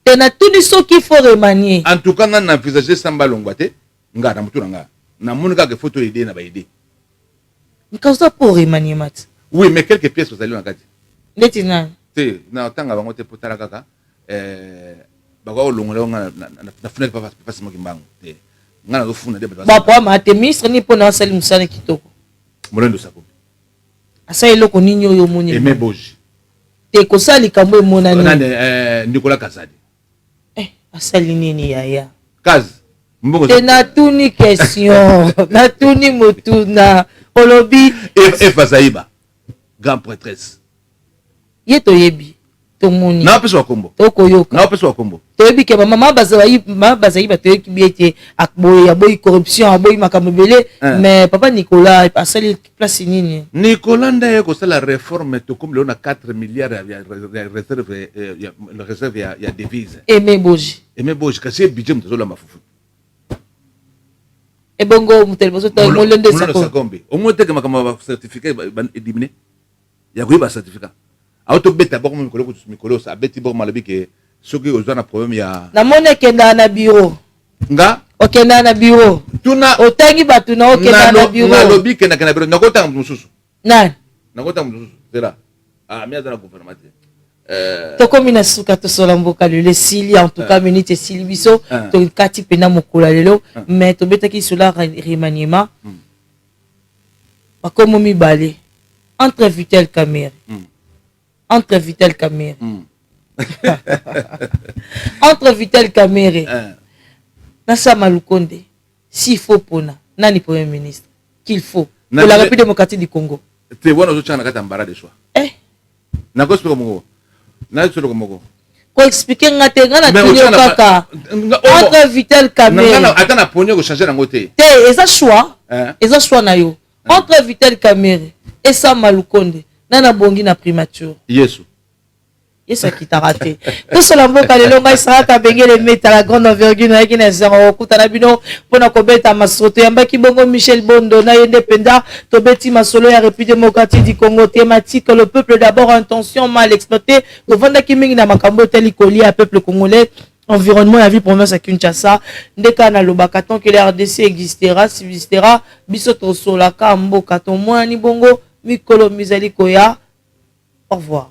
te na tout ce qu'il faut remanier en tout cas ngana envisager samba longwate ngana mutuna nga na munika que faut te aider na ba aider nkaza pour remaniement oui mais quelques pièces aux alliés ngati ndeti na te na tanga bango te potala kaka bako longola na fenêtre pas facilement kimbango te ngana zo funa de ba po ma te ministre ni pona sali musana kitoko molendo sakobi asa eloko nini oyo moni Aimé Boji te ko sali kambo monani Nicolas Kazadi asali nini yaya Kaz mbongo te na tuni question na tuni motuna olobi Eva Zaïba grand prêtresse yeto yebi tomoni na peso kombo tokoyoka na peso kombo toyebi ke mama bazayi batoyoki biete akboye aboyi corruption aboyi makambo ebele mais papa Nicolas asali place nini Nicolas ndaye kosala réforme tokomi leo na 4 milliards ya réserve ya devise Aimé Boji kasi budget mtazola mafufu ebongo muteleboso ta molende sakombi omote ke makambo certificat éliminer ya koyiba certificat auto beta bako mikolo sa beti bako malobi ke soki ozana problème ya na mone kenda na bureau nga okenda na bureau tuna otangi batu na okenda na bureau na lobi kenda na bureau nakota mususu nan nakota mususu zela mi azana gouvernement tokomi na suka tosola mboka lelo esili en tout cas minute esili biso tokati pena mokola lelo mais tobetaki sola remaniement bakomo mibale entre Vital Kamerhe entre Vital Kamerhe na Sama Lukonde s'il faut pona nani premier ministre qu'il faut pour la République démocratique du Congo te wana ozochana kati ambara de choix na gospel mongo na tsolo mongo ko expliquer ngate ngana tulio kaka entre Vital Kamerhe ngana atana ponyo ko changer nango te eza choix na yo entre Vital Kamerhe et Sama Lukonde nana bongi na primature Yesu akitaka te tosola mboka lelo ngai sarata bengele meta la grande envergure na yaki na zero okutana bino mpona kobeta masolo toyambaki bongo Michel Bondo na ye nde penda tobeti masolo ya République démocratique du Congo thématique le peuple d'abord intention mal exploité tovandaki mingi na makambo otali kolia peuple congolais environnement ya vie province ya Kinshasa ndeka na lobaka tant que la RDC existera biso tosolaka mboka tomwani bongo mikolo mizali koya au revoir.